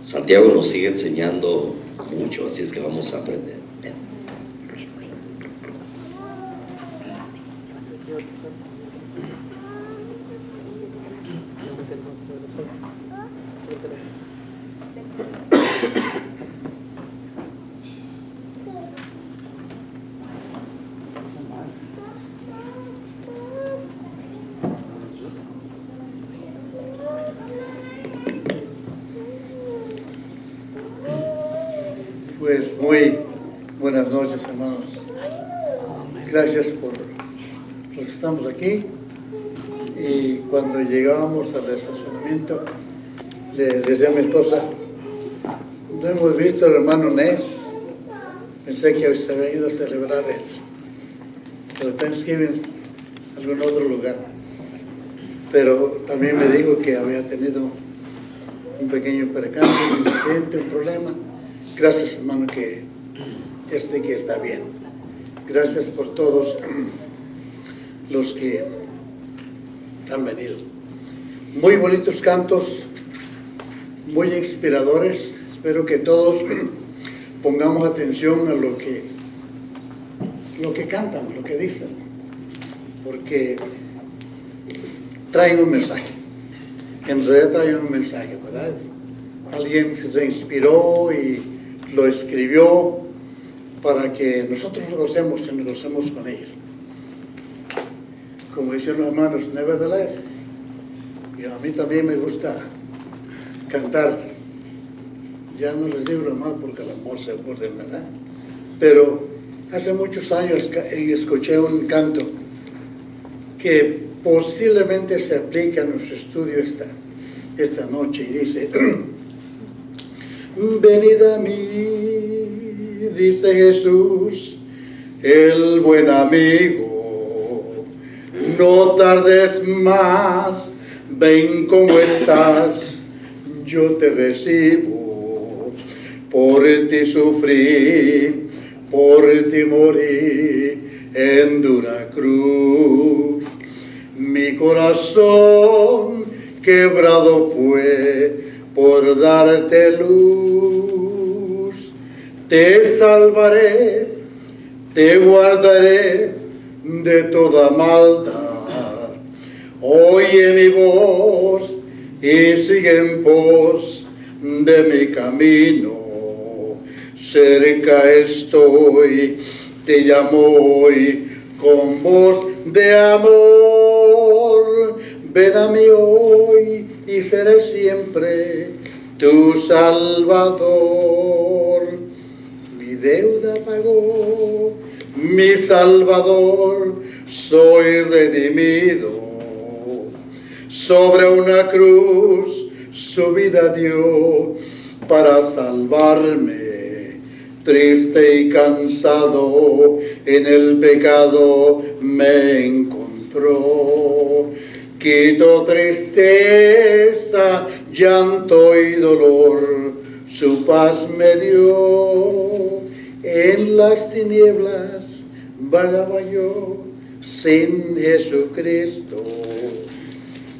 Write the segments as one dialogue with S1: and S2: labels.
S1: Santiago nos sigue enseñando mucho, así es que vamos a aprender. Ven.
S2: Pues muy buenas noches, hermanos. Gracias por los que estamos aquí. Y cuando llegábamos al estacionamiento, le decía a mi esposa, no hemos visto al hermano Nes. Pensé que se había ido a celebrar el Thanksgiving en algún otro lugar. Pero también me dijo que había tenido un pequeño percance, un incidente, un problema. Gracias, hermano, que ya sé que está bien. Gracias por todos los que han venido. Muy bonitos cantos, muy inspiradores. Espero que todos pongamos atención a lo que cantan, lo que dicen, porque traen un mensaje. En realidad traen un mensaje, ¿verdad? Alguien se inspiró y lo escribió para que nosotros nos gocemos y nos gocemos con él. Como dicen los hermanos, nevertheless, y a mí también me gusta cantar. Ya no les digo lo mal porque el amor se acuerden, ¿verdad? Pero hace muchos años escuché un canto que posiblemente se aplica a nuestro estudio esta noche y dice: venid a mí, dice Jesús, el buen amigo, no tardes más, ven como estás, yo te recibo, por ti sufrí, por ti morí en dura cruz, mi corazón quebrado fue por darte luz. Te salvaré, te guardaré de toda maldad. Oye mi voz y sigue en pos de mi camino. Cerca estoy, te llamo hoy con voz de amor. Ven a mí hoy y seré siempre tu Salvador. Mi deuda pagó mi Salvador, soy redimido. Sobre una cruz su vida dio para salvarme. Triste y cansado en el pecado me encontró. Quitó tristeza, llanto y dolor, su paz me dio. En las tinieblas vagaba yo sin Jesucristo.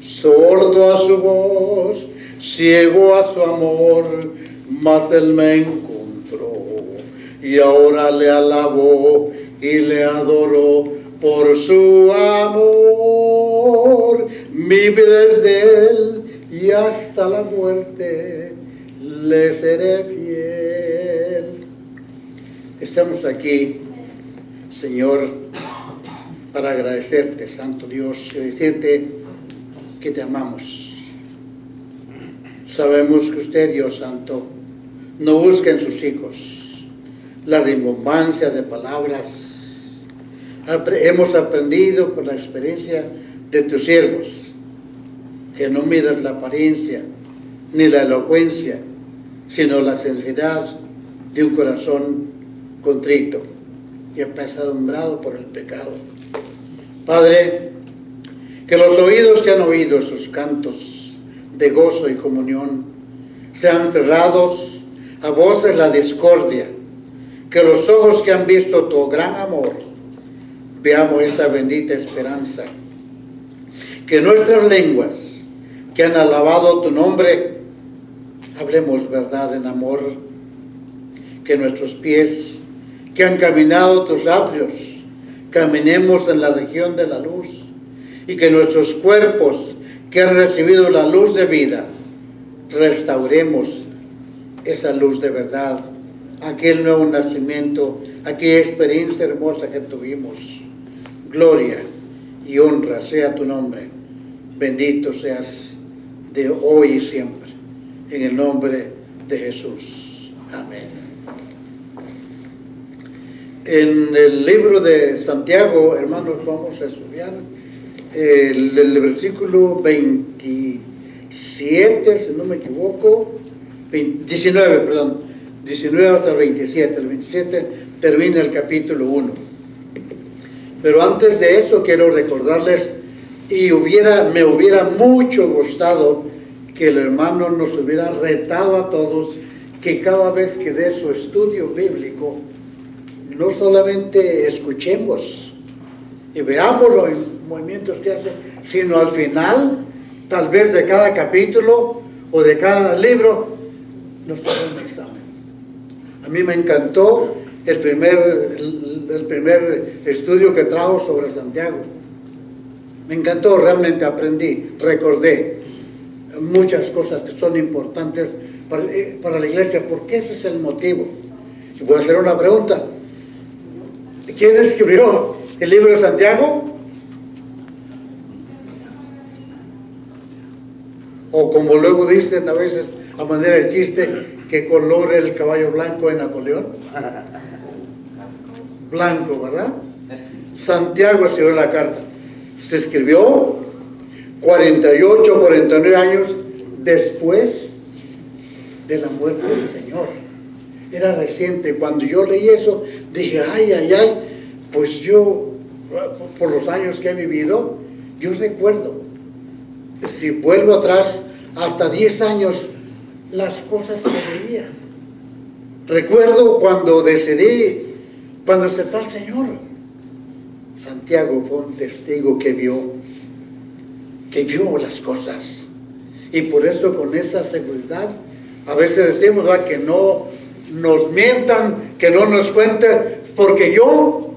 S2: Sordo a su voz, ciego a su amor, mas él me encontró. Y ahora le alabo y le adoro por su amor. Mi vida es de él y hasta la muerte le seré fiel. Estamos aquí, Señor, para agradecerte, Santo Dios, y decirte que te amamos. Sabemos que usted, Dios Santo, no busca en sus hijos la rimbombancia de palabras. Hemos aprendido con la experiencia de tus siervos que no miras la apariencia ni la elocuencia, sino la sinceridad de un corazón contrito y apesadumbrado por el pecado. Padre, que los oídos que han oído sus cantos de gozo y comunión sean cerrados a voces de la discordia, que los ojos que han visto tu gran amor veamos esta bendita esperanza, que nuestras lenguas que han alabado tu nombre hablemos verdad en amor, que nuestros pies que han caminado tus atrios, caminemos en la región de la luz, y que nuestros cuerpos que han recibido la luz de vida, restauremos esa luz de verdad, aquel nuevo nacimiento, aquella experiencia hermosa que tuvimos. Gloria y honra sea tu nombre, bendito seas de hoy y siempre, en el nombre de Jesús. Amén. En el libro de Santiago, hermanos, vamos a estudiar el versículo 27, si no me equivoco, 19 hasta el 27. El 27 termina el capítulo 1. Pero antes de eso quiero recordarles, y me hubiera mucho gustado que el hermano nos hubiera retado a todos, que cada vez que dé su estudio bíblico, no solamente escuchemos y veamos los movimientos que hace, sino al final, tal vez de cada capítulo o de cada libro, nos haga un examen. A mí me encantó el primer estudio que trajo sobre Santiago. Me encantó, realmente aprendí, recordé muchas cosas que son importantes para la iglesia, porque ese es el motivo. Y voy a hacer una pregunta. ¿Quién escribió el libro de Santiago? O como luego dicen a veces a manera de chiste, ¿qué color es el caballo blanco de Napoleón? Blanco, ¿verdad? Santiago escribió la carta. Se escribió 48, 49 años después de la muerte del Señor. Era reciente. Cuando yo leí eso, dije, ay, pues yo, por los años que he vivido, yo recuerdo, si vuelvo atrás, hasta 10 años, las cosas que veía. Recuerdo cuando decidí, cuando acepté al Señor. Santiago fue un testigo que vio las cosas. Y por eso, con esa seguridad, a veces decimos, ¿verdad?, que no nos mientan, que no nos cuenten, porque yo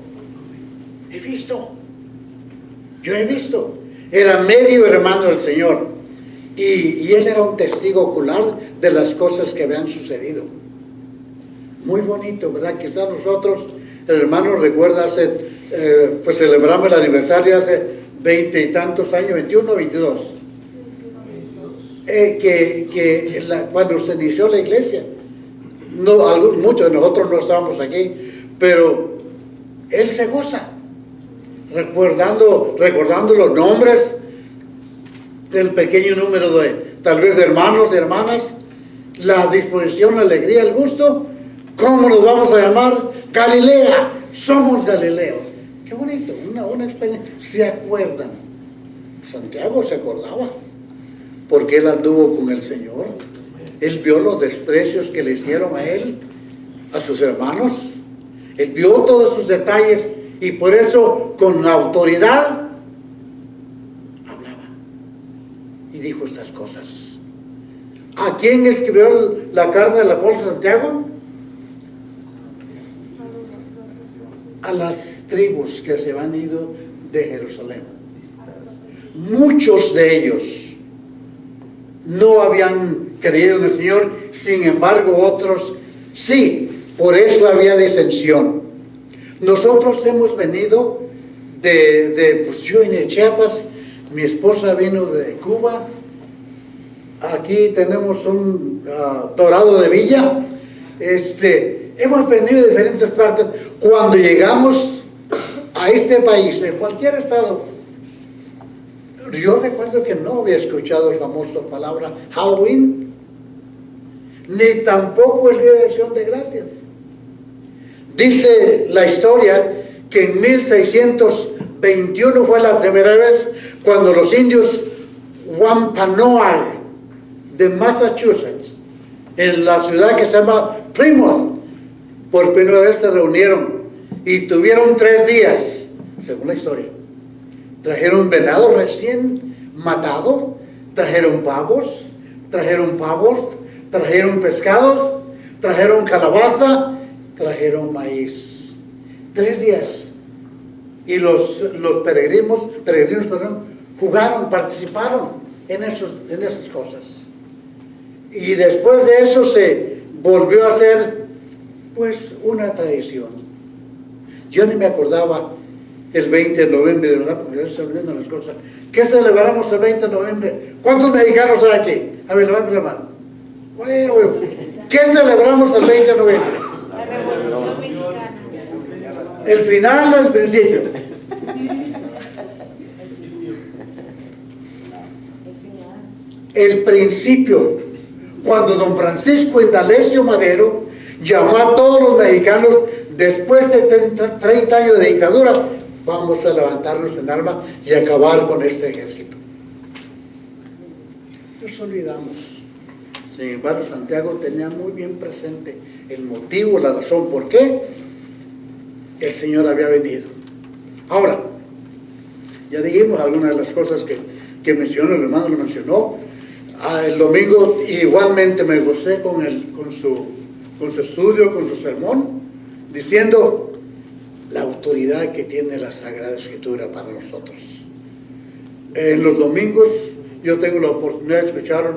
S2: he visto, era medio hermano del Señor, y él era un testigo ocular de las cosas que habían sucedido. Muy bonito, ¿verdad? Quizás nosotros, el hermano recuerda pues celebramos el aniversario hace 20 y tantos años, 21 o 22, cuando se inició la iglesia. Muchos de nosotros no estábamos aquí, pero él se goza recordando los nombres del pequeño número tal vez de hermanos y hermanas, la disposición, la alegría, el gusto. ¿Cómo nos vamos a llamar? Galilea, somos galileos. Qué bonito, una experiencia. ¿Se acuerdan? Santiago se acordaba, porque él anduvo con el Señor. Él vio los desprecios que le hicieron a él, a sus hermanos. Él vio todos sus detalles, y por eso, con autoridad, hablaba y dijo estas cosas. ¿A quién escribió la carta del apóstol Santiago? A las tribus que se han ido de Jerusalén. Muchos de ellos no habían creído en el Señor, sin embargo otros sí. Por eso había disensión. Nosotros hemos venido pues yo vine de Chiapas, mi esposa vino de Cuba, aquí tenemos un Dorado de Villa, hemos venido de diferentes partes. Cuando llegamos a este país, en cualquier estado, yo recuerdo que no había escuchado la famosa palabra Halloween, ni tampoco el Día de Acción de Gracias. Dice la historia que en 1621 fue la primera vez cuando los indios Wampanoag de Massachusetts, en la ciudad que se llama Plymouth, por primera vez se reunieron y tuvieron 3 días, según la historia. Trajeron venado recién matado, trajeron pavos, trajeron pavos, trajeron pescados, trajeron calabaza, trajeron maíz. 3 días. Y los peregrinos, jugaron, participaron en esas cosas. Y después de eso se volvió a hacer, pues, una tradición. Yo ni me acordaba el 20 de noviembre, ¿verdad? Porque ya se olvidan las cosas. ¿Qué celebramos el 20 de noviembre? ¿Cuántos mexicanos hay aquí? A ver, levanten la mano. Bueno, ¿qué celebramos el 20 de noviembre?
S3: La Revolución Mexicana.
S2: ¿El final o el principio? El principio, cuando don Francisco Indalecio Madero llamó a todos los mexicanos después de 30 años de dictadura, vamos a levantarnos en armas y acabar con este ejército. Nos olvidamos. Sin embargo, Santiago tenía muy bien presente el motivo, la razón por qué el Señor había venido. Ahora, ya dijimos algunas de las cosas que mencionó, el hermano lo mencionó. El domingo igualmente me gocé con su estudio, con su sermón, diciendo la autoridad que tiene la Sagrada Escritura para nosotros. En los domingos yo tengo la oportunidad de escuchar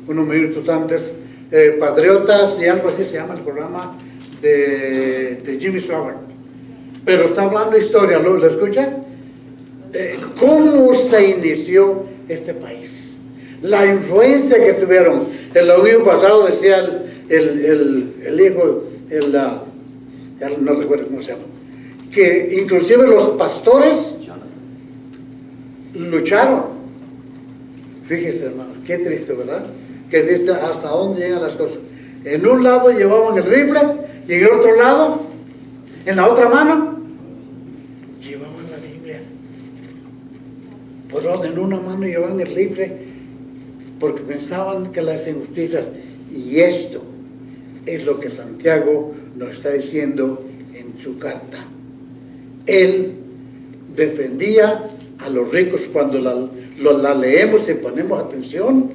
S2: unos minutos antes Patriotas y algo así se llama el programa de Jimmy Swaggart, pero está hablando historia. ¿Lo escucha? ¿Cómo se inició este país? La influencia que tuvieron. El domingo pasado decía el hijo, ya no recuerdo cómo se llama, que inclusive los pastores lucharon. Fíjese, hermano, qué triste, ¿verdad? Que dice hasta dónde llegan las cosas. En un lado llevaban el rifle y en el otro lado, en la otra mano, llevaban la Biblia. Por orden, en una mano llevaban el rifle porque pensaban que las injusticias, y esto es lo que Santiago nos está diciendo en su carta. Él defendía a los ricos cuando la leemos y ponemos atención,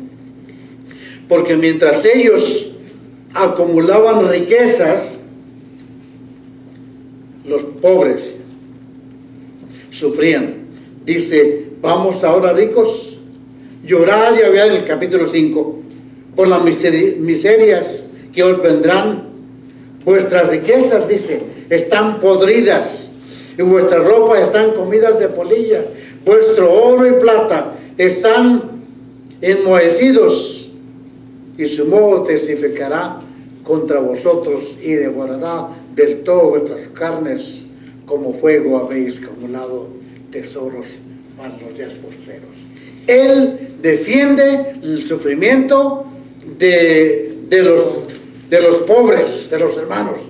S2: porque mientras ellos acumulaban riquezas, los pobres sufrían. Dice, vamos ahora ricos, llorad y hablar en el capítulo 5, por las miserias que os vendrán. Vuestras riquezas, dice, están podridas, y vuestras ropas están comidas de polilla. Vuestro oro y plata están enmohecidos, y su moho testificará contra vosotros y devorará del todo vuestras carnes, como fuego habéis acumulado tesoros para los días postreros. Él defiende el sufrimiento de los pobres, de los hermanos.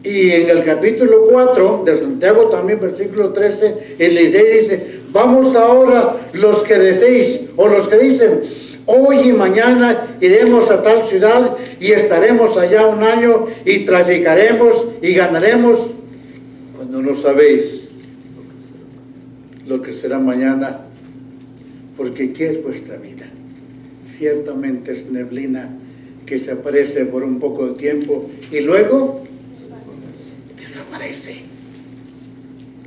S2: Y en el capítulo 4 de Santiago también, versículo 13 y 16 dice, vamos ahora los que deseéis, o los que dicen, hoy y mañana iremos a tal ciudad y estaremos allá un año y traficaremos y ganaremos, cuando no sabéis lo que será mañana, porque ¿qué es vuestra vida? Ciertamente es neblina que se aparece por un poco de tiempo y luego desaparece.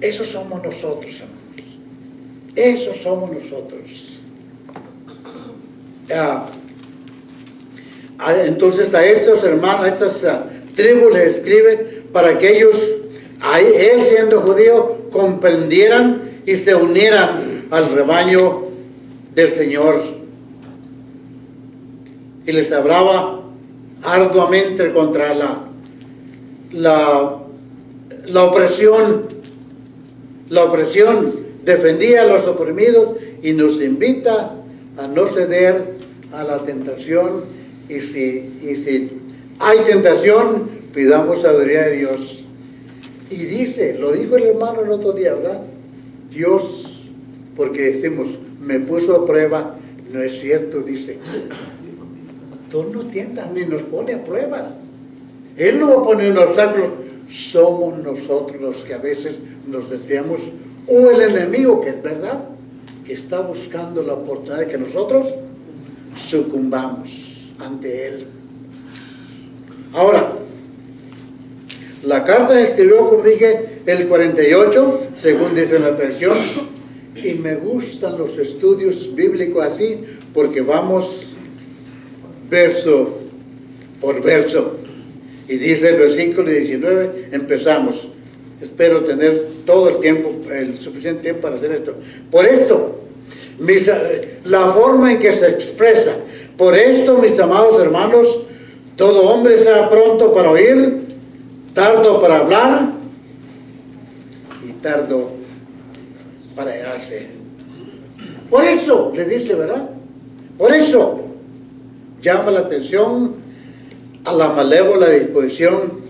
S2: Esos somos nosotros, hermanos. Esos somos nosotros. Entonces a estos hermanos, a estas tribus les escribe para que ellos, él siendo judío, comprendieran y se unieran al rebaño del Señor. Y les hablaba arduamente contra la opresión. La opresión, defendía a los oprimidos y nos invita a no ceder a la tentación. Y si hay tentación, pidamos sabiduría de Dios. Y dice, lo dijo el hermano el otro día, ¿verdad? Dios, porque decimos, me puso a prueba, no es cierto, dice, tú no tientas ni nos pone a pruebas. Él no va a poner obstáculos, somos nosotros los que a veces nos desviamos, o el enemigo, que es verdad, que está buscando la oportunidad de que nosotros sucumbamos ante Él. Ahora, la carta se escribió, como dije, el 48, según dice la tradición, y me gustan los estudios bíblicos así, porque vamos verso por verso. Y dice el versículo 19, empezamos. Espero tener todo el tiempo, el suficiente tiempo para hacer esto. Por esto, la forma en que se expresa, por esto, mis amados hermanos, todo hombre sea pronto para oír, tardo para hablar y tardo para airarse. Por eso, le dice, ¿verdad? Por eso llama la atención a la malévola disposición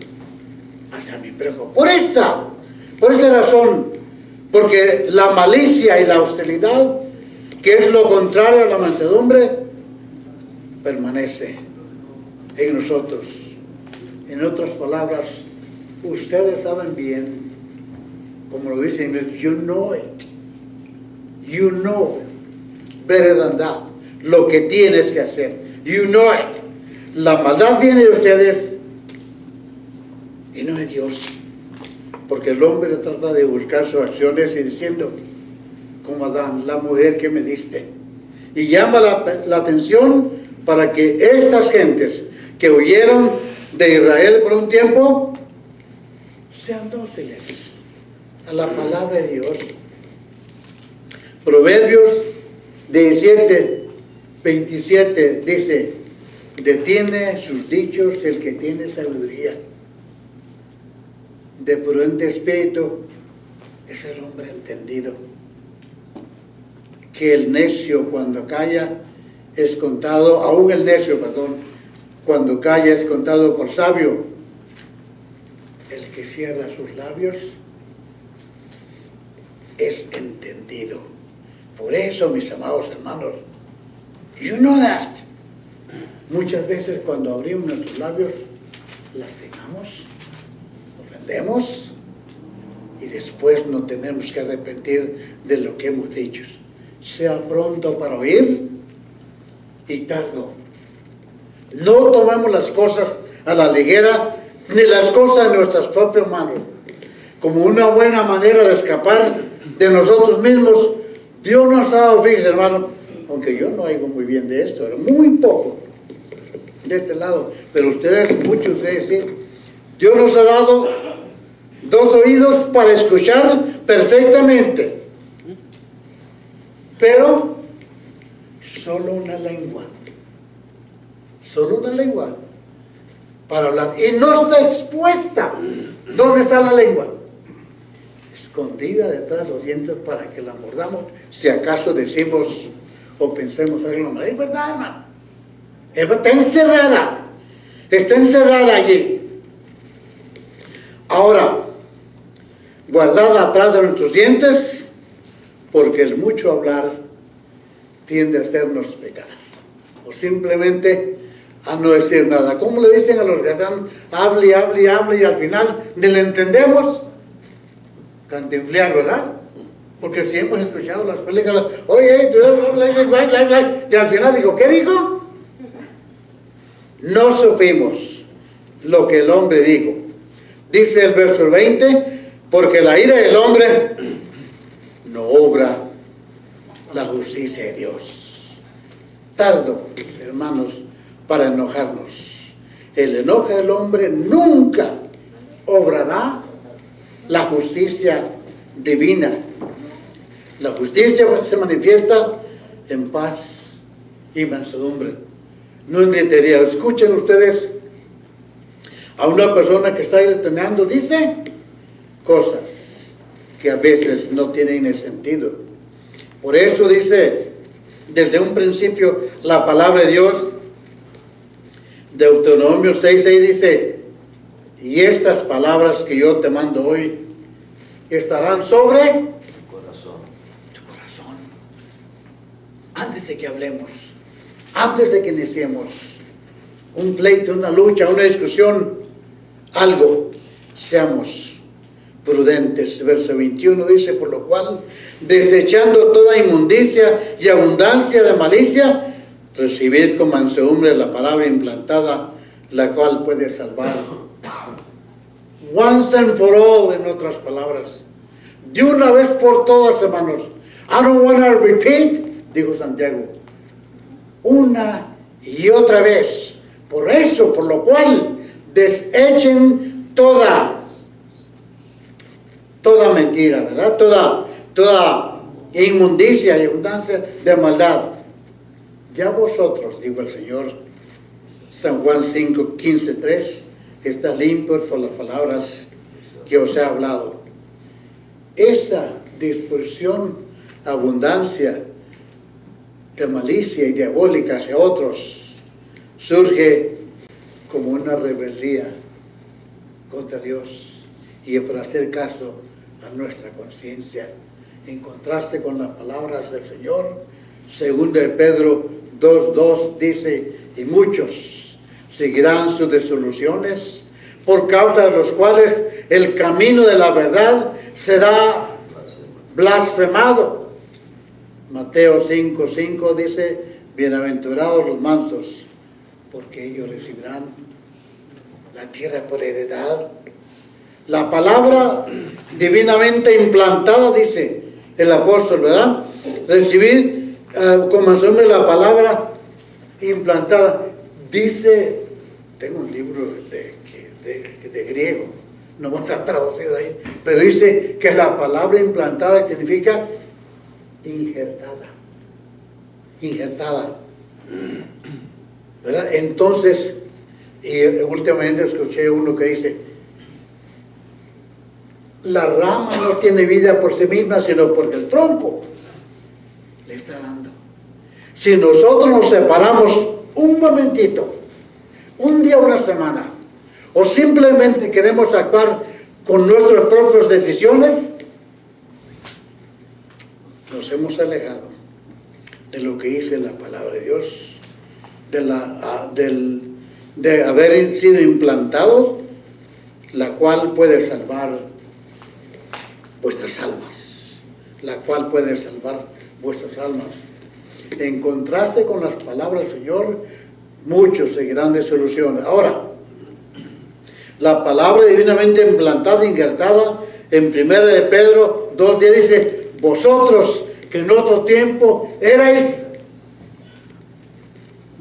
S2: hacia mi prójimo. Por esta razón, porque la malicia y la hostilidad, que es lo contrario a la mansedumbre, permanece en nosotros. En otras palabras, ustedes saben bien, como lo dice en inglés, you know it. You know better than that. Lo que tienes que hacer. You know it. La maldad viene de ustedes y no de Dios. Porque el hombre trata de buscar sus acciones y diciendo, como Adán, la mujer que me diste. Y llama la atención para que estas gentes que huyeron de Israel por un tiempo sean dóciles a la palabra de Dios. Proverbios 17, 27 dice, detiene sus dichos el que tiene sabiduría. De prudente espíritu es el hombre entendido. Que el necio cuando calla es contado, aún el necio, cuando calla es contado por sabio. El que cierra sus labios es entendido. Por eso, mis amados hermanos, you know that. Muchas veces cuando abrimos nuestros labios, lastimamos, ofendemos y después nos tenemos que arrepentir de lo que hemos dicho. Sea pronto para oír y tardo. No tomemos las cosas a la ligera, ni las cosas en nuestras propias manos, como una buena manera de escapar de nosotros mismos. Dios nos ha dado, fíjense hermano, aunque yo no oigo muy bien de esto, muy poco de este lado, pero ustedes, muchos de ustedes sí, Dios nos ha dado dos oídos para escuchar perfectamente, pero solo una lengua para hablar, y no está expuesta. ¿Dónde está la lengua? Escondida detrás de los dientes para que la mordamos si acaso decimos o pensemos algo mal. Es verdad, hermano, está encerrada allí. Ahora, guardada atrás de nuestros dientes, porque el mucho hablar tiende a hacernos pecar, o simplemente a no decir nada. ¿Cómo le dicen a los que están hable y al final ni le entendemos? Cantinflear, ¿verdad? Porque si hemos escuchado las películas, oye, y al final digo, ¿qué dijo? No supimos lo que el hombre dijo. Dice el verso 20, porque la ira del hombre no obra la justicia de Dios. Tardo, hermanos, para enojarnos. El enojo del hombre nunca obrará la justicia divina. La justicia se manifiesta en paz y mansedumbre, no en gritería. Escuchen ustedes a una persona que está gritoneando, dice cosas que a veces no tienen el sentido. Por eso dice desde un principio la palabra de Dios. Deuteronomio 6:6 dice, y estas palabras que yo te mando hoy estarán sobre tu corazón. Antes de que hablemos, antes de que iniciemos un pleito, una lucha, una discusión, algo, seamos prudentes. Verso 21 dice, por lo cual, desechando toda inmundicia y abundancia de malicia, Recibid con mansedumbre la palabra implantada, la cual puede salvar. Once and for all, en otras palabras. De una vez por todas, hermanos. I don't want to repeat, dijo Santiago. Una y otra vez. Por eso, por lo cual, desechen toda mentira, ¿verdad? Toda inmundicia y abundancia de maldad. Ya vosotros, dijo el Señor, San Juan 5, 15, 3, estás limpios por las palabras que os he hablado. Esa disposición, abundancia de malicia y diabólica hacia otros surge como una rebeldía contra Dios y por hacer caso a nuestra conciencia. En contraste con las palabras del Señor, 2 de Pedro 2:2 dice, y muchos seguirán sus disoluciones, por causa de los cuales el camino de la verdad será blasfemado. Mateo 5:5 dice, bienaventurados los mansos, porque ellos recibirán la tierra por heredad. La palabra divinamente implantada, dice el apóstol, ¿verdad? Recibir con mansedumbre la palabra implantada. Dice, tengo un libro de griego, no está traducido ahí, pero dice que la palabra implantada significa injertada, ¿verdad? Entonces, y últimamente escuché uno que dice, la rama no tiene vida por sí misma, sino porque el tronco le está dando. Si nosotros nos separamos un momentito, un día, una semana, o simplemente queremos actuar con nuestras propias decisiones, nos hemos alejado de lo que dice la palabra de Dios, de haber sido implantados, la cual puede salvar vuestras almas, En contraste con las palabras del Señor, muchos seguirán disoluciones. Ahora, la palabra divinamente implantada, injertada, en 1 de Pedro 2:10 dice, vosotros que en otro tiempo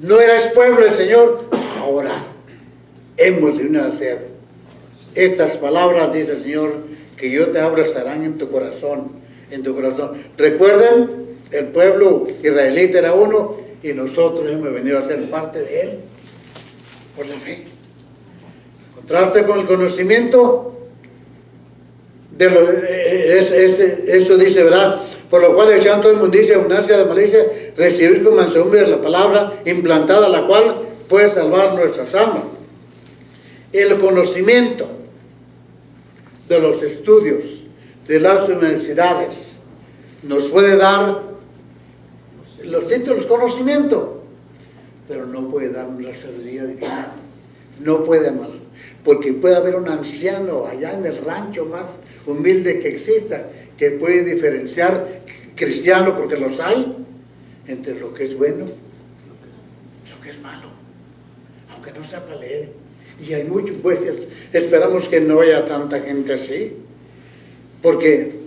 S2: no erais pueblo del Señor, ahora hemos de nacer. Estas palabras, dice el Señor, que yo te abro estarán en tu corazón. Recuerden, el pueblo israelita era uno y nosotros hemos venido a ser parte de él por la fe. Contraste con el conocimiento eso dice, ¿verdad? Por lo cual echando inmundicia, abundancia de malicia, recibir con mansedumbre la palabra implantada, la cual puede salvar nuestras almas. El conocimiento de los estudios de las universidades nos puede dar los títulos, conocimiento, pero no puede darnos la sabiduría divina. No puede, hermano, porque puede haber un anciano allá en el rancho más humilde que exista, que puede diferenciar cristiano, porque los hay, entre lo que es bueno y lo que es malo, aunque no sepa leer. Y hay muchos, pues esperamos que no haya tanta gente así, porque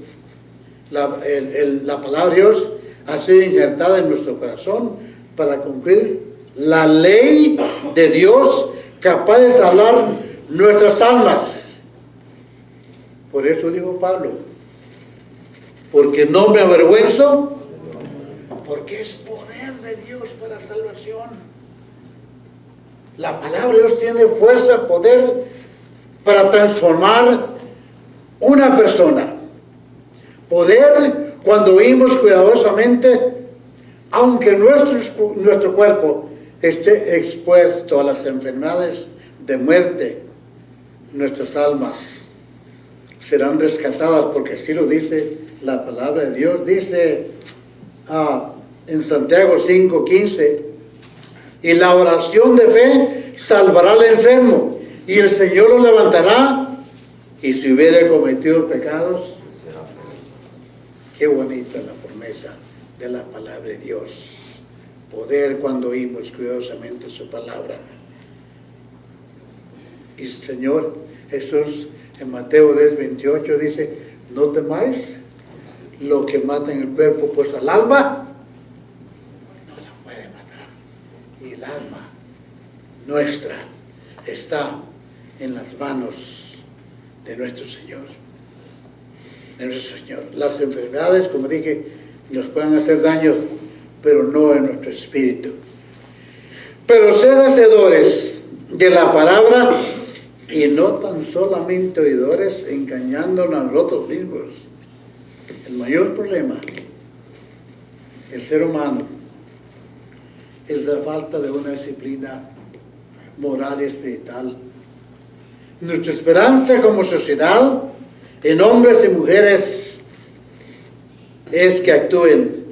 S2: la palabra de Dios ha sido injertada en nuestro corazón para cumplir la ley de Dios, capaz de salvar nuestras almas. Por eso dijo Pablo, porque no me avergüenzo, porque es poder de Dios para salvación. La palabra de Dios tiene fuerza, poder para transformar una persona. Poder cuando oímos cuidadosamente, aunque nuestro cuerpo esté expuesto a las enfermedades de muerte, nuestras almas serán rescatadas, porque así lo dice la palabra de Dios. Dice en Santiago 5:15, y la oración de fe salvará al enfermo, y el Señor lo levantará, y si hubiere cometido pecados. Qué bonita la promesa de la palabra de Dios. poder cuando oímos cuidadosamente su palabra. Y el Señor Jesús en Mateo 10:28 dice: no temáis lo que mata en el cuerpo, pues al alma no la puede matar. Y el alma nuestra está en las manos de nuestro Señor. De nuestro Señor. Las enfermedades, como dije, nos pueden hacer daño, pero no en nuestro espíritu. Pero sed hacedores de la palabra y no tan solamente oidores, engañándonos a nosotros mismos. El mayor problema del ser humano es la falta de una disciplina moral y espiritual. Nuestra esperanza como sociedad, en hombres y mujeres, es que actúen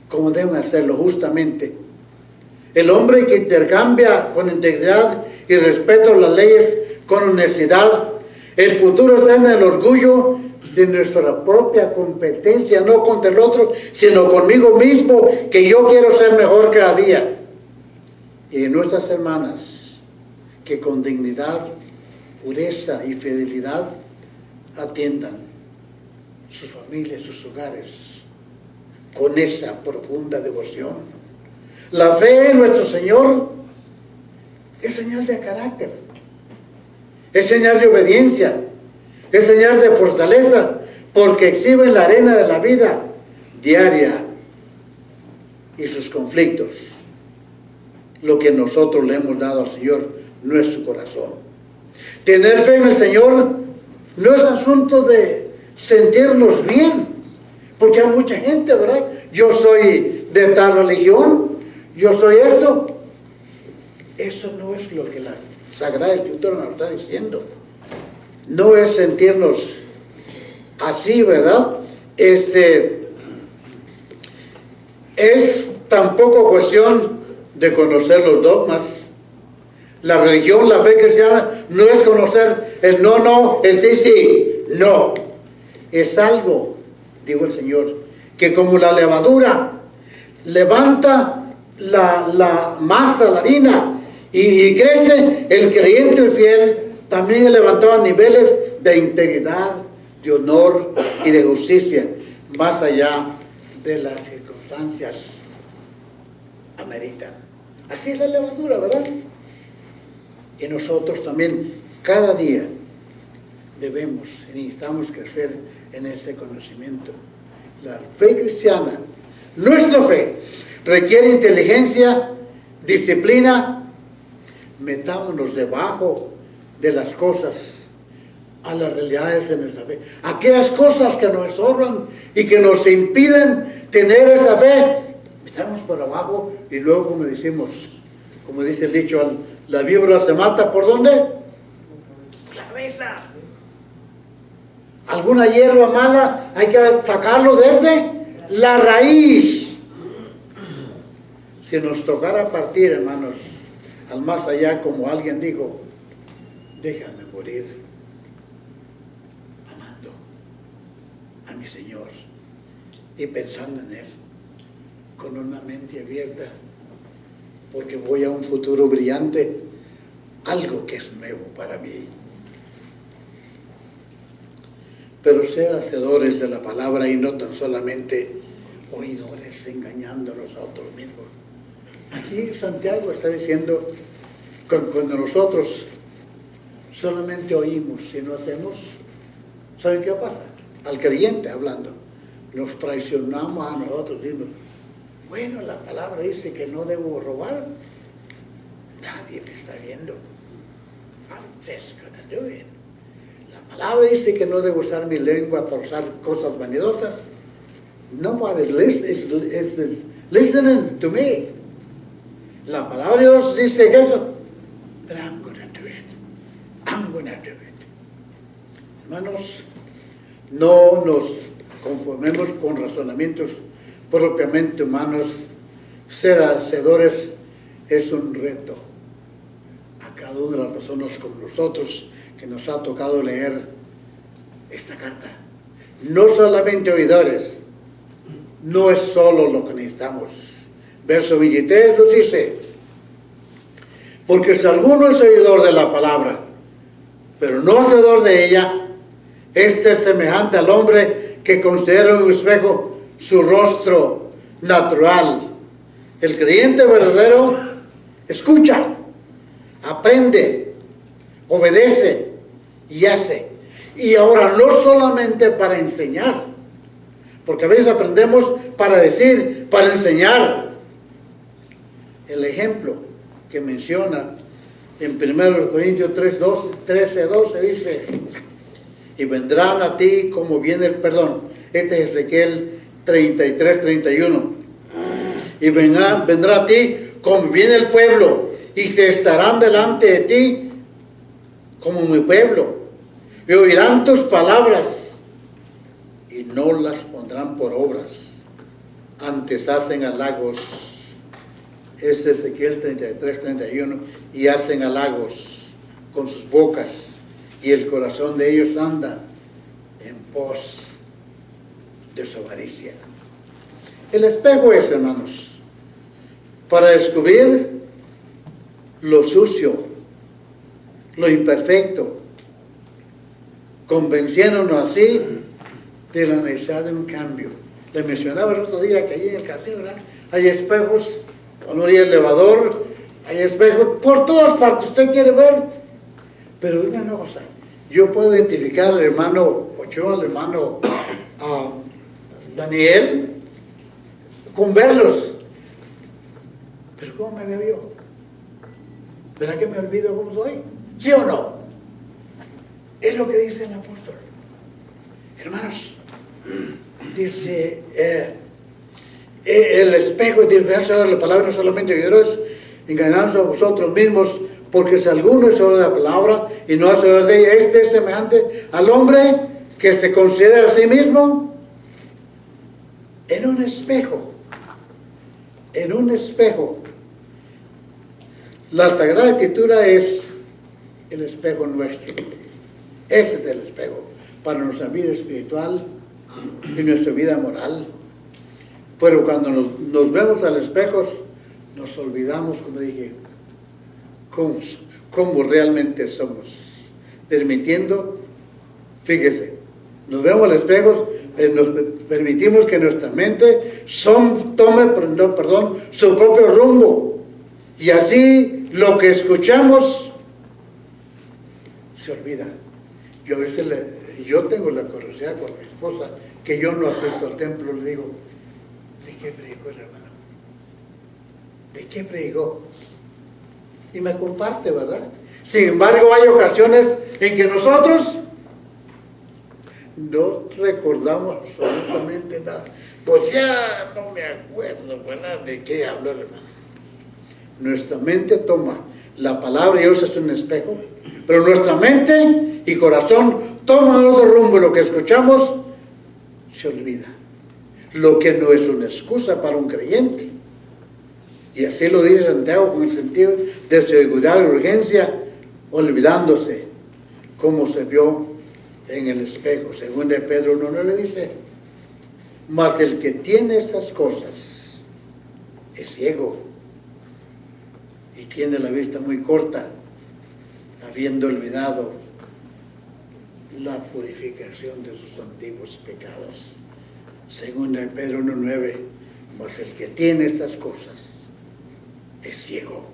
S2: como deben hacerlo, justamente. El hombre que intercambia con integridad y respeto las leyes con honestidad, el futuro está en el orgullo de nuestra propia competencia, no contra el otro, sino conmigo mismo, que yo quiero ser mejor cada día. Y nuestras hermanas, que con dignidad, pureza y fidelidad atiendan sus familias, sus hogares, con esa profunda devoción. La fe en nuestro Señor es señal de carácter, es señal de obediencia, es señal de fortaleza, porque exhibe la arena de la vida diaria y sus conflictos lo que nosotros le hemos dado al Señor, nuestro corazón. Tener fe en el Señor no es asunto de sentirnos bien, porque hay mucha gente, ¿verdad? Yo soy de tal religión, yo soy eso. Eso no es lo que la Sagrada Escritura nos está diciendo. No es sentirnos así, ¿verdad? Es tampoco cuestión de conocer los dogmas. La religión, la fe cristiana, no es conocer el no, el sí, no. Es algo, dijo el Señor, que como la levadura levanta la masa, la harina, y crece, el creyente, el fiel, también es levantado a niveles de integridad, de honor y de justicia, más allá de las circunstancias ameritan. Así es la levadura, ¿verdad? Y nosotros también, cada día, debemos y necesitamos crecer en ese conocimiento. La fe cristiana, nuestra fe, requiere inteligencia, disciplina. Metámonos debajo de las cosas, a las realidades de nuestra fe. Aquellas cosas que nos estorban y que nos impiden tener esa fe, metamos por abajo y luego, como decimos, como dice el dicho, la víbora se mata ¿por dónde? Por la cabeza. Alguna hierba mala hay que sacarlo desde la raíz. Si nos tocara partir, hermanos, al más allá, como alguien dijo, déjame morir amando a mi Señor y pensando en Él con una mente abierta, porque voy a un futuro brillante, algo que es nuevo para mí. Pero ser hacedores de la palabra y no tan solamente oidores, engañando a nosotros mismos. Aquí Santiago está diciendo, cuando nosotros solamente oímos y no hacemos, ¿saben qué pasa? Al creyente hablando, nos traicionamos a nosotros mismos. Bueno, la palabra dice que no debo robar. Nadie me está viendo. I'm just gonna do it. La palabra dice que no debo usar mi lengua para usar cosas vanidosas. Nobody is listening to me. La palabra de Dios dice eso. But I'm gonna do it. I'm gonna do it. Hermanos, no nos conformemos con razonamientos propiamente humanos. Ser hacedores es un reto a cada una de las personas como nosotros que nos ha tocado leer esta carta. No solamente oidores, no es solo lo que necesitamos, Verso 23 nos dice: porque si alguno es oidor de la palabra, pero no hacedor de ella, este es semejante al hombre que considera en un espejo su rostro natural. El creyente verdadero escucha, aprende, obedece y hace. Y ahora no solamente para enseñar, porque a veces aprendemos para decir, para enseñar. El ejemplo que menciona en 1 Corintios 13:12 dice: y vendrán a ti como viene el perdón. Este es Ezequiel 33:31. Y vendrá a ti como viene el pueblo, y se estarán delante de ti como mi pueblo, y oirán tus palabras, y no las pondrán por obras, antes hacen halagos. Es Ezequiel 33:31. Y hacen halagos con sus bocas, y el corazón de ellos anda en pos de su avaricia. El espejo es, hermanos, para descubrir lo sucio, lo imperfecto, convenciéndonos así de la necesidad de un cambio. Les mencionaba el otro día que allí en el castillo, ¿verdad?, hay espejos, cuando hay elevador, hay espejos por todas partes. Usted quiere ver, pero dime una cosa: yo puedo identificar al hermano Ochoa, al hermano Daniel, con verlos, pero ¿cómo me veo yo? ¿Verdad que me olvido cómo soy? ¿Sí o no? Es lo que dice el apóstol. Hermanos, dice el espejo, dice la palabra, no solamente oidores, engañados a vosotros mismos, porque si alguno es oidor de la palabra y no hace oidor de ella, este es semejante al hombre que se considera a sí mismo en un espejo. En un espejo. La Sagrada Escritura es el espejo nuestro. Ese es el espejo para nuestra vida espiritual y nuestra vida moral. Pero cuando nos vemos al espejo, nos olvidamos, como dije, cómo realmente somos. Permitiendo, fíjese, nos vemos al espejo, nos permitimos que nuestra mente tome su propio rumbo. Y así lo que escuchamos se olvida. Yo a veces yo tengo la curiosidad con mi esposa, que yo no asisto al templo, le digo: ¿de qué predicó el hermano? ¿De qué predicó? Y me comparte, ¿verdad? Sin embargo, hay ocasiones en que nosotros no recordamos absolutamente nada. Pues ya no me acuerdo, ¿verdad?, de qué habló el hermano. Nuestra mente toma la palabra, y Dios es un espejo, pero nuestra mente y corazón toman otro rumbo, y lo que escuchamos se olvida. Lo que no es una excusa para un creyente. Y así lo dice Santiago, con el sentido de seguridad y urgencia, olvidándose cómo se vio en el espejo. Según de Pedro 1:9 dice: mas el que tiene estas cosas es ciego y tiene la vista muy corta, habiendo olvidado la purificación de sus antiguos pecados. Según de Pedro 1:9, mas el que tiene estas cosas es ciego,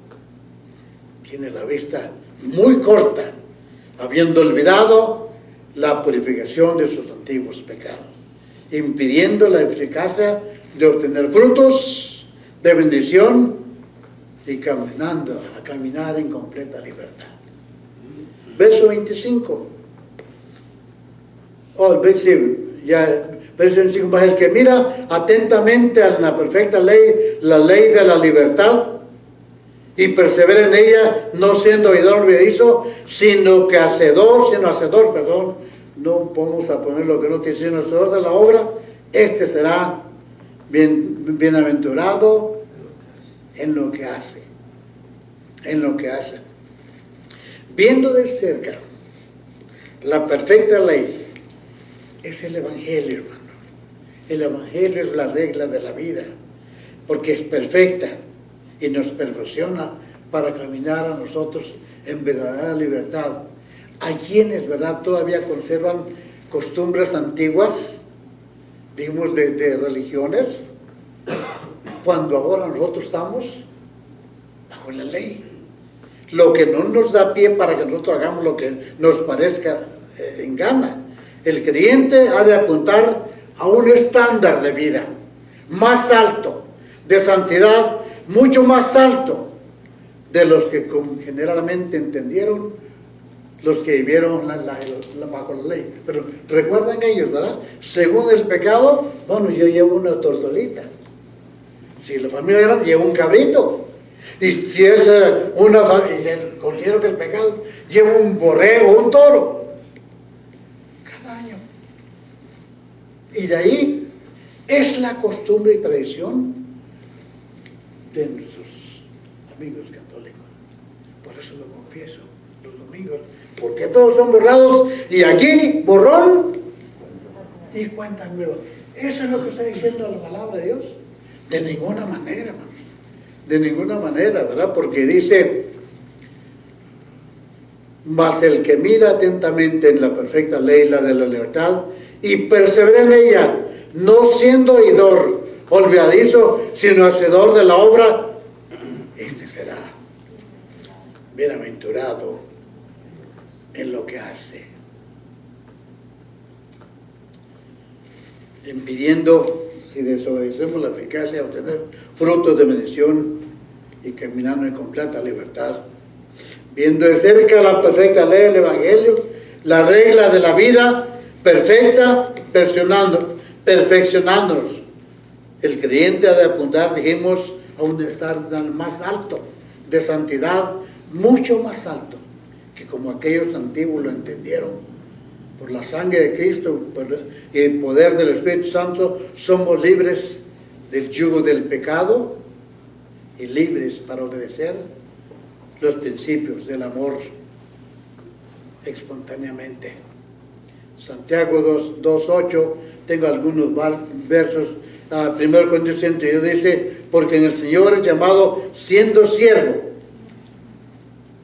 S2: tiene la vista muy corta, habiendo olvidado la purificación de sus antiguos pecados, impidiendo la eficacia de obtener frutos de bendición y a caminar en completa libertad. Verso 25. Verso 25. Mas el que mira atentamente a la perfecta ley, la ley de la libertad, y persevera en ella, no siendo oidor olvidadizo, sino hacedor, no vamos a poner lo que no tiene, sino hacedor de la obra, este será bienaventurado en lo que hace. Viendo de cerca la perfecta ley, es el Evangelio, hermano. El Evangelio es la regla de la vida. porque es perfecta y nos perfecciona para caminar a nosotros en verdadera libertad. Hay quienes, ¿verdad?, todavía conservan costumbres antiguas, digamos, de religiones, cuando ahora nosotros estamos bajo la ley. Lo que no nos da pie para que nosotros hagamos lo que nos parezca en gana. El creyente ha de apuntar a un estándar de vida más alto, de santidad, mucho más alto de los que generalmente entendieron los que vivieron bajo la ley. Pero recuerdan ellos, ¿verdad? Según el pecado, bueno, yo llevo una tortolita. Si la familia era, llevo un cabrito. Y si es una familia, considero que el pecado, llevo un borrego, un toro. Cada año. Y de ahí es la costumbre y tradición de nuestros amigos católicos. Por eso lo confieso los domingos, porque todos son borrados y aquí borrón y cuenta nueva. Eso es lo que está diciendo la palabra de Dios. De ninguna manera, hermanos, de ninguna manera, ¿verdad? Porque dice: mas el que mira atentamente en la perfecta ley, la de la libertad, y persevera en ella, no siendo oidor olvidadizo, sino hacedor de la obra, este será bienaventurado en lo que hace. Impidiendo, si desobedecemos la eficacia, obtener frutos de bendición y caminando en completa libertad. Viendo de cerca la perfecta ley del Evangelio, la regla de la vida perfecta, perfeccionándonos. El creyente ha de apuntar, dijimos, a un estándar más alto, de santidad, mucho más alto, que como aquellos antiguos lo entendieron. Por la sangre de Cristo y el poder del Espíritu Santo somos libres del yugo del pecado y libres para obedecer los principios del amor espontáneamente. Santiago 2:8, tengo algunos versos. 1 Corintios 1:10 dice: porque en el Señor es llamado siendo siervo.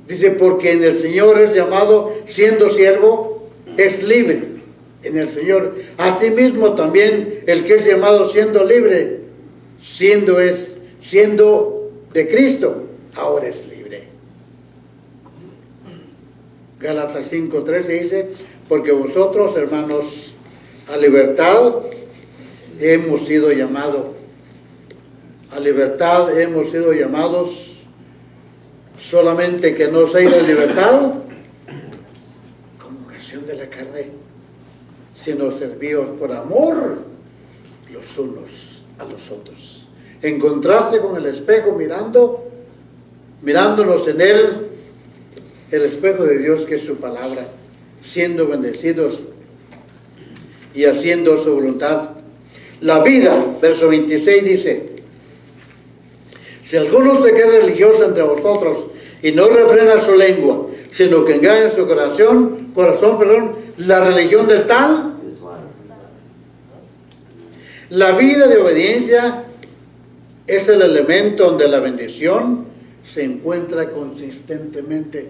S2: Dice: porque en el Señor es llamado siendo siervo, es libre en el Señor. Asimismo también el que es llamado siendo libre, siendo de Cristo, ahora es libre. Gálatas 5:13 dice: porque vosotros, hermanos, a libertad hemos sido llamados. A libertad hemos sido llamados, solamente que no sea de libertad como ocasión de la carne, sino servíos por amor los unos a los otros. En contraste con el espejo, mirándonos en él, el espejo de Dios, que es su palabra, siendo bendecidos y haciendo su voluntad. La vida, verso 26 dice: si alguno se cree religioso entre vosotros y no refrena su lengua, sino que engaña su corazón, la religión del tal. La vida de obediencia es el elemento donde la bendición se encuentra consistentemente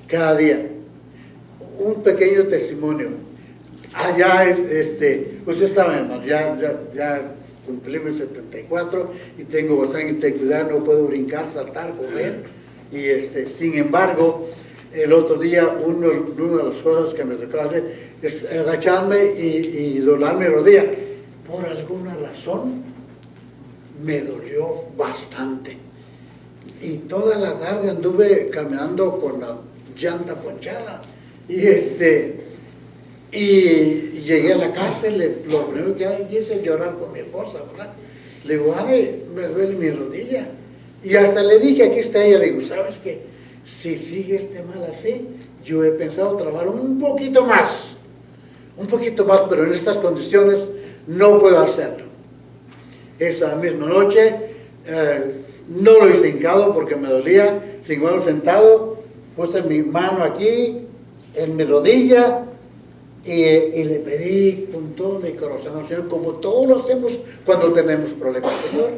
S2: cada día. Un pequeño testimonio. Allá, ustedes saben, hermano, ya cumplí mis 74 y tengo bastante cuidado, no puedo brincar, saltar, correr. Y sin embargo, el otro día, una de las cosas que me tocaba hacer es agacharme y doblar mi rodilla. Por alguna razón, me dolió bastante. Y toda la tarde anduve caminando con la llanta ponchada. Y llegué a la casa y lo primero que hice es llorar con mi esposa, ¿verdad? Le digo: Ana, me duele mi rodilla. Y hasta le dije, aquí está ella, le digo: ¿sabes qué? Si sigue mal así, yo he pensado trabajar un poquito más, pero en estas condiciones no puedo hacerlo. Esa misma noche, no lo hice hincado porque me dolía, sin embargo sentado, puse mi mano aquí, en mi rodilla, y le pedí con todo mi corazón al Señor, como todos lo hacemos cuando tenemos problemas: Señor,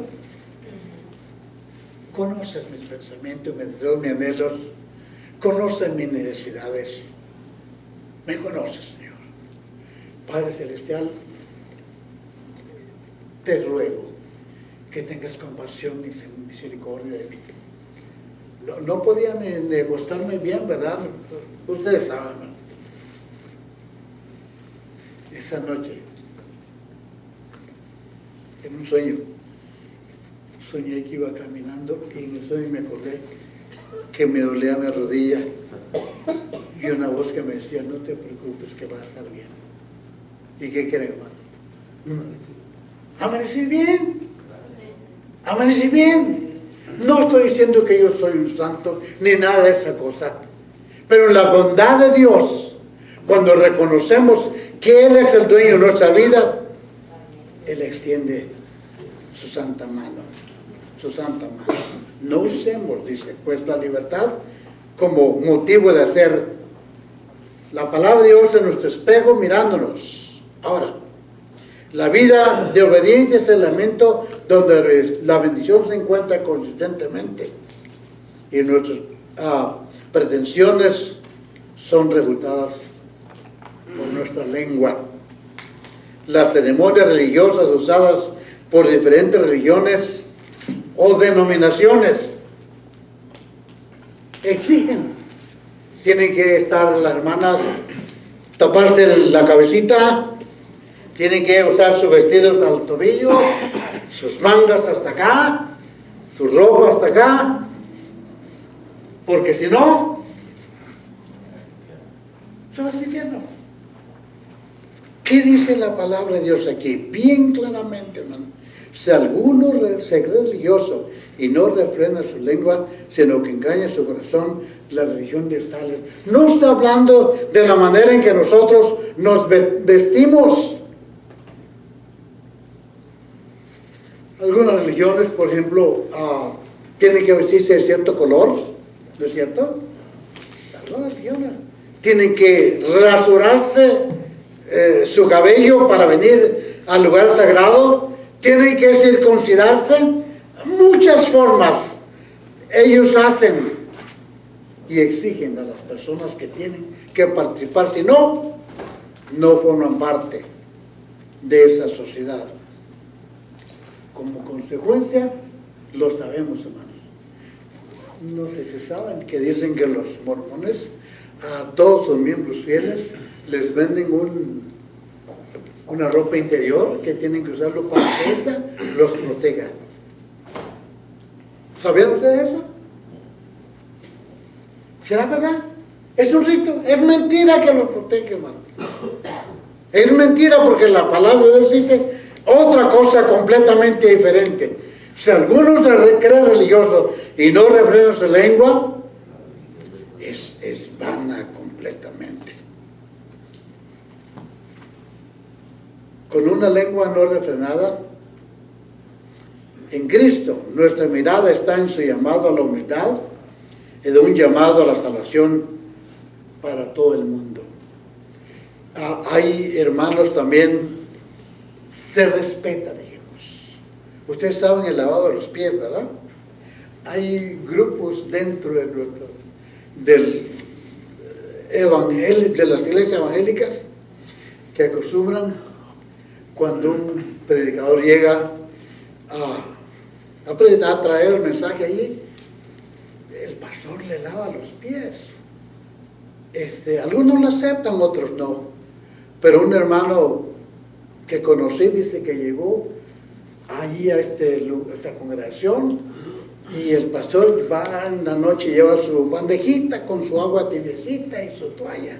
S2: Conoces mis pensamientos, mis deseos, mis anhelos. Conoces mis necesidades. Me conoces, Señor. Padre Celestial, te ruego que tengas compasión y misericordia de mí. No podía ni acostarme bien, ¿verdad? Ustedes saben, ¿no? Esa noche, en un sueño, soñé que iba caminando y en el sueño me acordé que me dolía mi rodilla y una voz que me decía, no te preocupes, que va a estar bien. ¿Y qué quieren, hermano? Amanecí bien. Amanecí bien. No estoy diciendo que yo soy un santo ni nada de esa cosa, pero en la bondad de Dios, cuando reconocemos que Él es el dueño de nuestra vida, Él extiende su santa mano, su santa mano. No usemos, dice, pues la libertad como motivo de hacer la palabra de Dios en nuestro espejo mirándonos. Ahora, la vida de obediencia es el elemento donde la bendición se encuentra consistentemente y nuestras pretensiones son refutadas por nuestra lengua. Las ceremonias religiosas usadas por diferentes religiones o denominaciones exigen, tienen que estar las hermanas, taparse la cabecita, tienen que usar sus vestidos al tobillo, sus mangas hasta acá, su ropa hasta acá, porque si no, se va al infierno. ¿Qué dice la palabra de Dios aquí? Bien claramente, hermano. Si alguno se cree religioso y no refrena su lengua, sino que engaña su corazón, la religión de tal. No está hablando de la manera en que nosotros nos vestimos. Algunas religiones, por ejemplo, tienen que vestirse de cierto color, ¿no es cierto? Algunas religiones tienen que rasurarse su cabello para venir al lugar sagrado, tienen que circuncidarse, muchas formas ellos hacen y exigen a las personas que tienen que participar, si no, no forman parte de esa sociedad. Como consecuencia, lo sabemos, hermanos. No sé si saben que dicen que los mormones a todos sus miembros fieles les venden una ropa interior que tienen que usarlo para que esta los proteja. ¿Sabían ustedes eso? ¿Será verdad? Es un rito. Es mentira que los protege, hermano. Es mentira porque la palabra de Dios dice otra cosa completamente diferente. Si alguno se cree religioso y no refrena su lengua, es vana completamente. Con una lengua no refrenada, en Cristo nuestra mirada está en su llamado a la humildad y de un llamado a la salvación para todo el mundo. Hay hermanos también, se respeta, dijimos. Ustedes saben el lavado de los pies, ¿verdad? Hay grupos dentro de de las iglesias evangélicas que acostumbran, cuando un predicador llega a traer el mensaje allí, el pastor le lava los pies. Algunos lo aceptan, otros no. Pero un hermano que conocí dice que llegó allí a esta congregación y el pastor va en la noche y lleva su bandejita con su agua tibiecita y su toalla.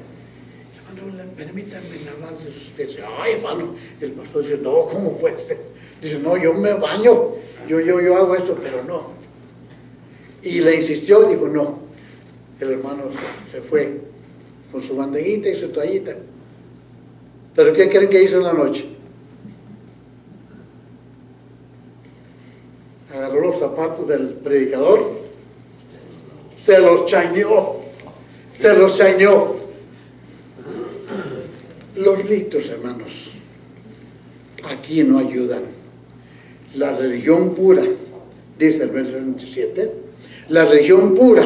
S2: Hermano, permítanme lavarle sus pies. Ay, hermano, el pastor dice, no, ¿cómo puede ser? Dice, no, yo me baño, yo hago eso, pero no. Y le insistió, dijo, no. El hermano se fue con su bandejita y su toallita. ¿Pero qué creen que hizo en la noche? Agarró los zapatos del predicador, se los chaineó. Los ritos, hermanos, aquí no ayudan. La religión pura dice el verso 27, la religión pura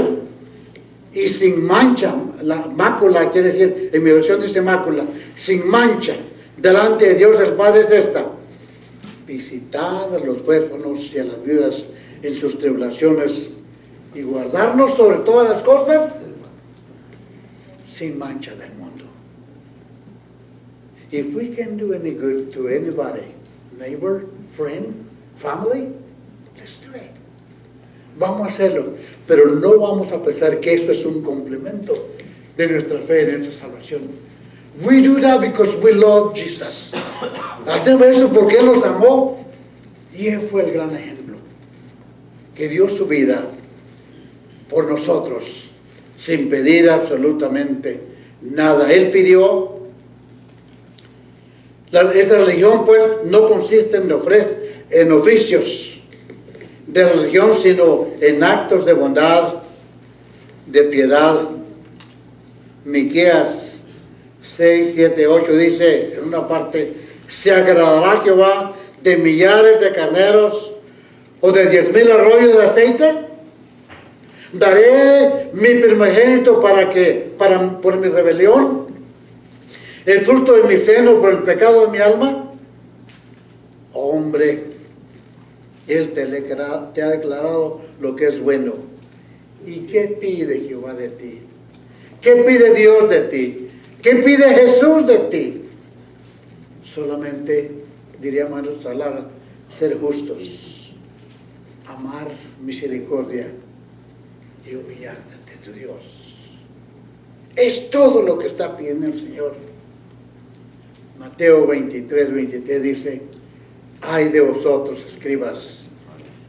S2: y sin mancha, la mácula quiere decir, en mi versión dice mácula, sin mancha, delante de Dios el Padre es esta: visitar a los huérfanos y a las viudas en sus tribulaciones y guardarnos sobre todas las cosas sin mancha del mundo. If we can do any good to anybody, neighbor, friend, family, let's do it. Vamos a hacerlo, pero no vamos a pensar que eso es un complemento de nuestra fe, de nuestra salvación. We do that because we love Jesus. Hacemos eso porque Él nos amó y Él fue el gran ejemplo, que dio su vida por nosotros sin pedir absolutamente nada. Él pidió. Esta religión pues no consiste en oficios de religión, sino en actos de bondad, de piedad. Miqueas 6, 7, 8 dice en una parte: ¿se agradará Jehová de millares de carneros o de 10,000 arroyos de aceite? ¿Daré mi primogénito por mi rebelión, el fruto de mi seno por el pecado de mi alma? Hombre, Él te ha declarado lo que es bueno. ¿Y qué pide Jehová de ti? ¿Qué pide Dios de ti? ¿Qué pide Jesús de ti? Solamente, diríamos en nuestra palabra, ser justos, amar, misericordia y humillarte ante tu Dios. Es todo lo que está pidiendo el Señor. Mateo 23, 23 dice: ay de vosotros, escribas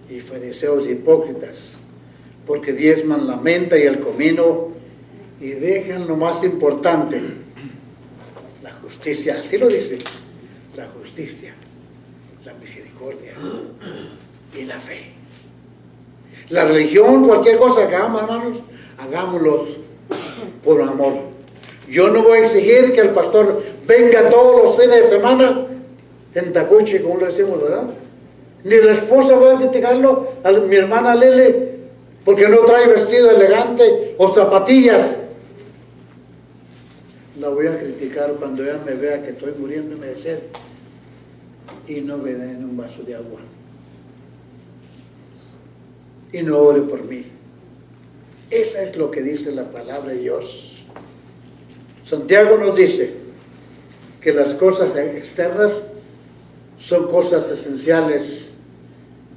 S2: y fariseos hipócritas, porque diezman la menta y el comino y dejan lo más importante, la justicia. Así lo dice: la justicia, la misericordia y la fe. La religión, cualquier cosa que hagamos, hermanos, hagámoslos por amor. Yo no voy a exigir que el pastor venga todos los fines de semana en tacuche, como lo decimos, ¿verdad? Ni la esposa va a criticarlo a mi hermana Lele porque no trae vestido elegante o zapatillas. La voy a criticar cuando ella me vea que estoy muriéndome de sed y no me den un vaso de agua y no ore por mí. Eso es lo que dice la palabra de Dios. Santiago nos dice que las cosas externas son cosas esenciales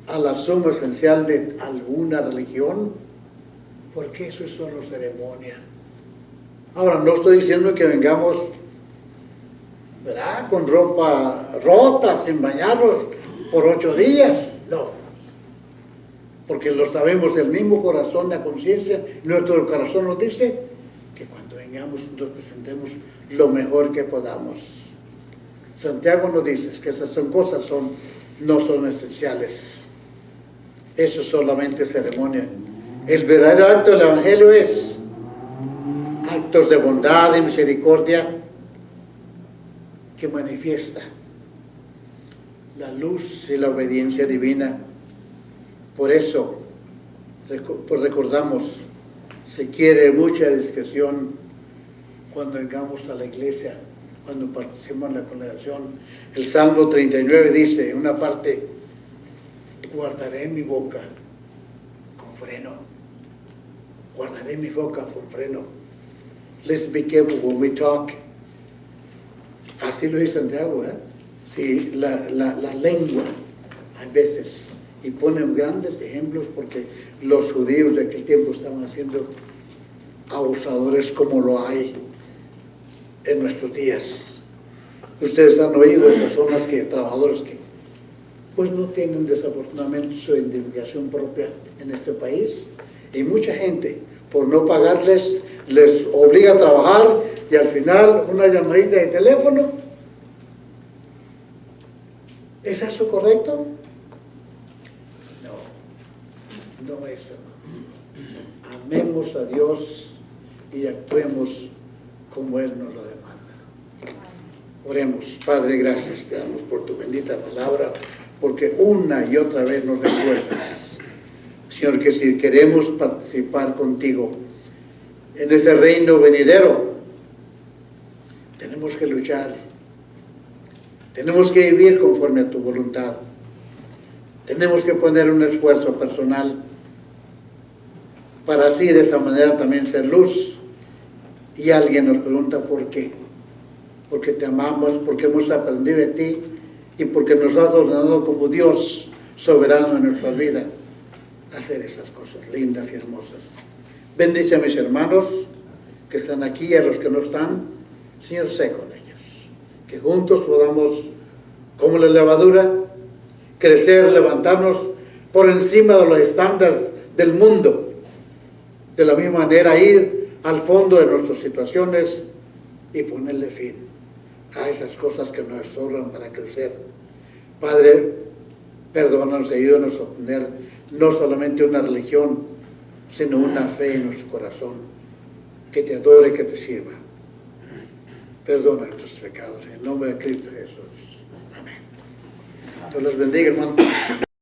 S2: a la suma esencial de alguna religión, porque eso es solo ceremonia. Ahora, no estoy diciendo que vengamos, ¿verdad?, con ropa rota, sin bañarnos por 8 días, no. Porque lo sabemos, el mismo corazón, la conciencia, nuestro corazón nos dice que cuando vengamos nos presentemos lo mejor que podamos. Santiago nos dice que esas cosas no son esenciales. Eso es solamente ceremonia. El verdadero acto del Evangelio es actos de bondad y misericordia que manifiesta la luz y la obediencia divina. Por eso, pues recordamos, se quiere mucha discreción cuando vengamos a la iglesia, cuando participemos en la congregación. El Salmo 39 dice, en una parte: guardaré mi boca con freno. Guardaré mi boca con freno. Let's be careful when we talk. Así lo dice Santiago, ¿eh? Sí, la lengua, a veces. Y ponen grandes ejemplos porque los judíos de aquel tiempo estaban haciendo abusadores como lo hay en nuestros días. Ustedes han oído de personas trabajadores que pues no tienen desafortunadamente su identificación propia en este país, y mucha gente por no pagarles les obliga a trabajar y al final una llamadita de teléfono. ¿Es eso correcto? No es. Amemos a Dios y actuemos como Él nos lo demanda. Oremos. Padre, gracias te damos por tu bendita palabra, porque una y otra vez nos recuerdas Señor, que si queremos participar contigo en este reino venidero, tenemos que luchar, tenemos que vivir conforme a tu voluntad, tenemos que poner un esfuerzo personal para así de esa manera también ser luz. Y alguien nos pregunta ¿por qué? Porque te amamos, porque hemos aprendido de ti y porque nos has ordenado como Dios soberano en nuestra vida hacer esas cosas lindas y hermosas. Bendice a mis hermanos que están aquí y a los que no están. Señor, sé con ellos, que juntos podamos, como la levadura, crecer, levantarnos por encima de los estándares del mundo. De la misma manera, ir al fondo de nuestras situaciones y ponerle fin a esas cosas que nos estorban para crecer. Padre, perdónanos y ayúdanos a tener no solamente una religión, sino una fe en nuestro corazón, que te adore, que te sirva. Perdona nuestros pecados, en el nombre de Cristo Jesús. Amén. Dios los bendiga, hermano.